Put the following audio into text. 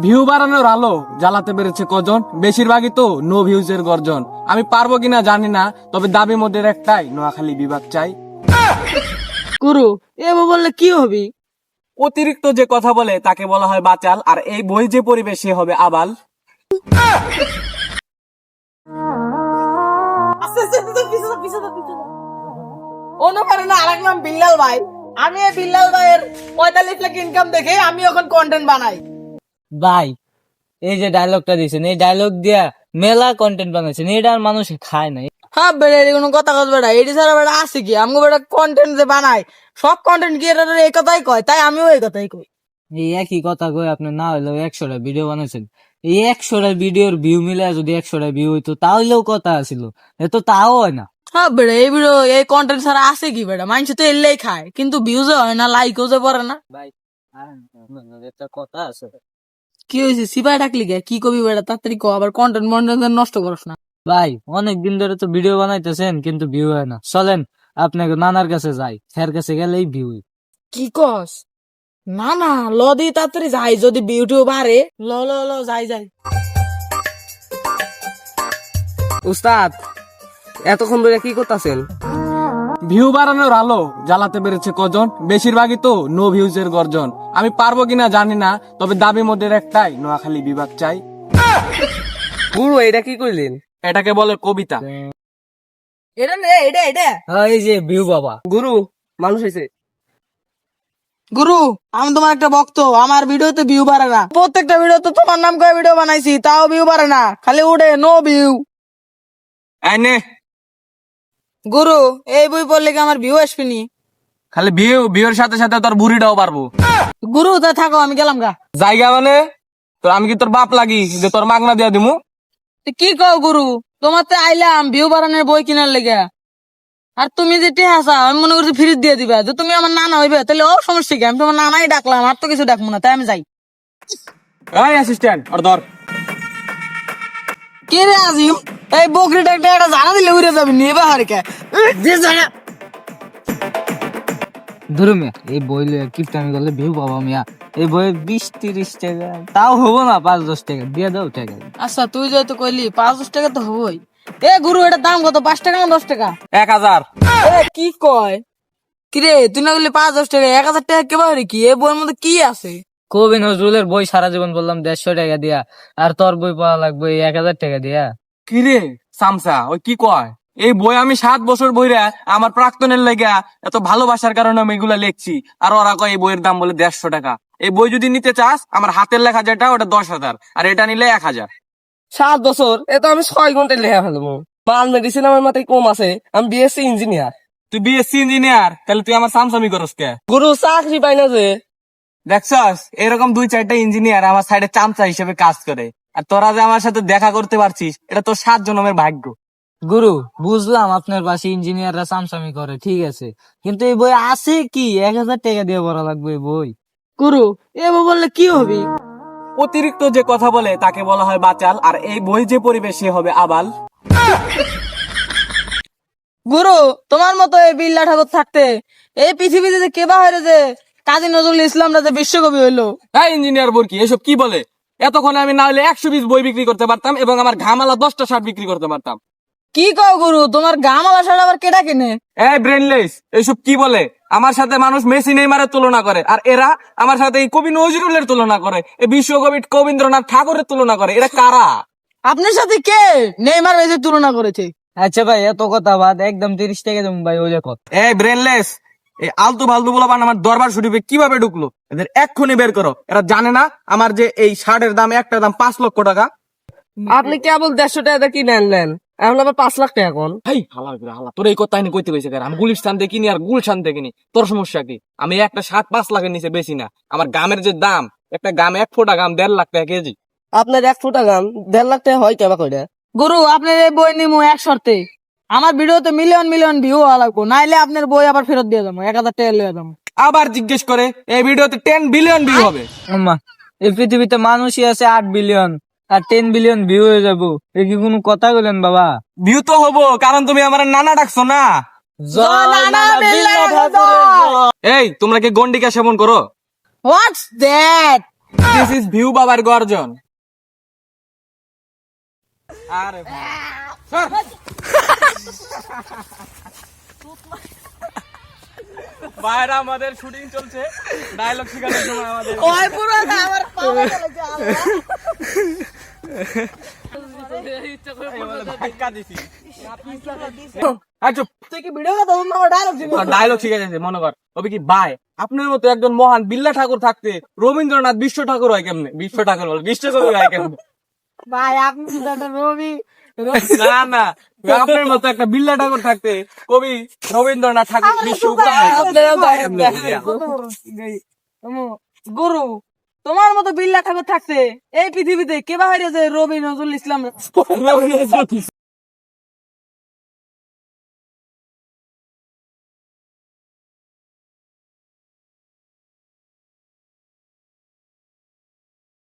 View বাড়ানোর আলো জ্বালাতে পেরেছে কজন, বেশিরভাগই তো নো ভিউজের গর্জন। আমি পারবো কিনা জানি না, তবে দাবি মোদের একটাই, নোয়াখালী বিভাগ চাই। গুরু এবার বললে কি হবি? অতিরিক্ত যে কথা বলে তাকে বলা হয় বাচাল, আর এই বই যে পরিবে সে হবে আবাল। অন্য পারে না, আরেক নাম বিল্লাল ভাই। আমি এই বিল্লাল ভাইয়ের 45 লাখ ইনকাম দেখে আমি এখন কন্টেন্ট বানাই। ভাই এই যে ডায়লগটা দিয়েছেন, এই ডায়লগ দিয়া মেলা কন্টেন্ট বানাইছেন, এটা আর মানুষ খায় না। হ্যাঁ বেড়া, এটি কোনো কথা কস বেড়া, এটি ছাড়া বেড়া আছে কি? আমগো বেড়া কন্টেন্ট যে বানাই, সব কন্টেন্ট ক্রিয়েটর এই কথাই কয়, তাই আমিও এই কথাই কই। এই একই কথা কই আপনি না হইলেও 100টা ভিডিও বানাইছেন, এই 100টা ভিডিওর ভিউ মিলে যদি 100টা ভিউ হইতো তাহলেও কথা আছিল, এ তো তাও হয় না। হ্যাঁ বেড়া, এই ভিডিও এই কন্টেন্ট ছাড়া আছে কি বেড়া? মানুষ তো এলেই খায়, কিন্তু ভিউজও হয় না, লাইকও যে পড়ে না। ভাই একটা কথা আছে। কি হয়েছে? সিপাই ডাকলি কে? কি কবি বেড়া? তাড়াতাড়ি কো, আবার কন্টেন্ট নষ্ট করস না। ভাই অনেক দিন ধরে তো ভিডিও বানাইতেছেন কিন্তু ভিউ হয় না, চলেন আপনাকে নানার কাছে যাই, এর কাছে গেলেই ভিউ। কি কস? না না, ল দি তাড়াতাড়ি যাই, যদি ভিউটিও বাড়ে। ল ল ল যাই যাই। উস্তাদ এতক্ষণ ধরে কি করতেছেন? ভিউ বাড়ানোর আলো জ্বালাতে পেরেছে কজন, বেশিরভাগই তো নো ভিউজের গর্জন। আমি পারবো কিনা জানি না, তবে দাবি মোদের একটাই, নোয়াখালী বিভাগ চাই। গুরু এটা কি করলেন? এটাকে বলে কবিতা। এটা নে, এটা এটা। হ্যাঁ, এই যে ভিউ বাবা। গুরু মানুষ হয়েছে। গুরু আমি তোমার একটা ভক্ত, আমার ভিডিওতে ভিউ বাড়ে না। প্রত্যেকটা ভিডিওতে তোমার নাম করে ভিডিও বানাইছি, তাও ভিউ বাড়ে না, খালি উঠে নো ভিউ। এই নে, গুরু এই বই পড়লে কি আমার ভিউ আসবে নি? খালি ভিউর সাথে সাথে তোর বুড়িটাও পারবো। গুরু তা থাকো, আমি গেলাম গা। জায়গা মানে তোর, আমি কি তোর বাপ লাগি যে তোর মাগনা দিয়া দিমু? তো কি কও গুরু, তোমার তো আইলাম ভিউ বাড়ানোর বই কিনার লেগে, আর তুমি যে টেহাসা আমি মনে করছি ফ্রি দিয়ে দিবা। যে তুমি আমার নানা হইবে তাহলে ও সমস্যা কি? আমি তোমার নানাই ডাকলাম, আর তো কিছু ডাকবো না, তাই আমি যাই। এই অ্যাসিস্ট্যান্ট, আর ধর। কে রে আজিম? এই বকরিটা একটা জানা দিলে উড়ে যাবে নিয়ে বাহারিকে যে জানা। ধরু মিয়া, এই বই কিপটামি করলে ভিউ পাবো মিয়া। এই বইয়ে 20-30 টাকা তাও হবো না, 5-10 টাকা দিয়ে দাও টাকা। আচ্ছা তুই যেহেতু কইলি 5-10 টাকা তো হবই। এ গুরু এটার দাম কত? 5 টাকা না 10 টাকা? 1000। এ কি কয়? কিরে তুই না বললি 5-10 টাকা, 1000 টাকা কেবারে কি? এই বইয়ের মধ্যে কি আছে? কবি নজরুলের বই সারা জীবন বললাম 150 টাকা দিয়া, আর তোর বই পাওয়া লাগবে 1000 টাকা দিয়া। কি রে সামসা, ওই কি কয়? এই বই আমি 7 বছর বইরা আমার প্রাক্তনের লেগা এত ভালোবাসার কারণে আমি এগুলা লিখছি, আর ওরা কয় এই বইয়ের দাম বলে 150 টাকা। এই বই যদি নিতে চাস, আমার হাতের লেখা যেটা ওটা 10,000, আর এটা নিলে 1000। 7 বছর এ তো আমি 6 ঘন্টায় লেখা ফেলবো। মাল মেডিসিন আমার মাথায় কম আছে, আমি বিএসসি ইঞ্জিনিয়ার। তুই বিএসসি ইঞ্জিনিয়ার, তাহলে তুই আমার সামসামি করস কে? গুরু চাকরি পাই না যে। দেখছস, এরকম 2-4টা ইঞ্জিনিয়ার আমার সাইডে চামচা হিসেবে কাজ করে, আর তোরা যে আমার সাথে দেখা করতে পারছিস এটা তোর 7 জন্মের ভাগ্য। গুরু বুঝলাম আপনার পাশে ইঞ্জিনিয়াররা সামসামি করে, ঠিক আছে, কিন্তু এই বই আছে কি 1000 টাকা দিয়ে পড়া লাগবে এই বই? গুরু এবার বললে কি হবি? অতিরিক্ত যে কথা বলে তাকে বলা হয় বাচাল, আর এই বই যে পরিবে সে হবে আবাল। গুরু তোমার মতো এই বিল্লা ঠাকুর থাকতে এই পৃথিবীতে যে কেবা হয়ে যে কাজী নজরুল ইসলামরা যে বিশ্বকবি হইলো। হ্যাঁ ইঞ্জিনিয়ার বর্কি এসব কি বলে? এতক্ষণে আমি না হলে 120 বই বিক্রি করতে পারতাম, এবং আমার ঘামালা 10টা শার্ট বিক্রি করতে পারতাম। কি কও গুরু, তোমার গামালা শাড়ি আবার কেটা কিনে? এই ব্রেনলেস, এইসব কি বলে? আমার সাথে মানুষ মেসি নেইমারের তুলনা করে, আর এরা আমার সাথে এই কবি নজরুলের তুলনা করে, এই বিশ্বকবি কবীন্দ্রনাথ ঠাকুরের তুলনা করে। এরা কারা? আপনার সাথে কে নেইমার মেসির তুলনা করেছে? আচ্ছা ভাই এত কথা বাদ, একদম 30 টাকা দেবো ভাই, ওই লেখক। এই ব্রেনলেস, এই আলতু ফালতু বলা আমার দরবার শরীফে কিভাবে ঢুকলো? এদের এক্ষুনি বের করো। এরা জানে না আমার যে এই শার্টের দাম, একটার দাম 5 লক্ষ টাকা। আপনি কেবল 150 টাকা কিনে আনলেন, এখন আবার 5 লাখ টাকা কোন? হেই হালা হালা, তোর এই কথা আমি কইতে কইছে কেন? আমি গুলিস্তান থেকে কিনি আর গুলশান থেকে কিনি, তোর সমস্যা কি? আমি একটা শার্ট 5 লাখের নিচে বেশি না। আমার গামের যে দাম, একটা গাম 1 ফোঁটা গাম 1.5 লাখ টাকা কেজি। আপনার 1 ফুটা গান 1.5 লাখ টাকা হয় কেবা কইরা? গুরু আপনার এই বই নিমু এক শর্তে, আমার ভিডিওতে মিলিয়ন মিলিয়ন ভিউ হওয়া লাগবো, নাইলে আপনার বই আবার ফেরত দিয়ে যাবো, 1000 টাকা লিয়ে যাবো। আবার জিজ্ঞেস করে এই ভিডিওতে 10 বিলিয়ন ভিউ হবে। আম্মা, এই পৃথিবীতে মানুষই আছে 8 বিলিয়ন, আর 10 বিলিয়ন ভিউ হয়ে যাবো, এ কি কোনো কথা বলেন বাবা? ভিউ তো হবো, কারণ তুমি আমার নানা ডাকছো না। এই তোমরা কি গন্ডিকা সেবন করো? What's that? This is view বাবার গর্জন। আরে স্যার, বাইরে আমাদের শুটিং চলছে, ডায়লগ শেখানোর সময় আমাদের ওই পুরো আমার পাওয়া গেছে ধাক্কা দিছি। আচ্ছা, তুই কি ভিডিও কথা আমার ডায়লগ দিবি ডায়লগ শিখে যাচ্ছে মনে কর। তবে কি ভাই, আপনার মতো একজন মহান বিল্লা ঠাকুর থাকতে রবীন্দ্রনাথ বিশ্ব ঠাকুর হয় কেমনে? বিশ্ব ঠাকুর বলে বিশ্বকবি হয় কেমনে? ভাই আপনি তো একটা রবি না না, আপনার মতো একটা বিল্লা ঠাকুর থাকতে কবি রবীন্দ্রনাথ ঠাকুর বিশ্ব গুরু তোমার মতো বিল্লা ঠাকুর থাকছে এই পৃথিবীতে কে বাহিরে যে রবি নজরুল ইসলাম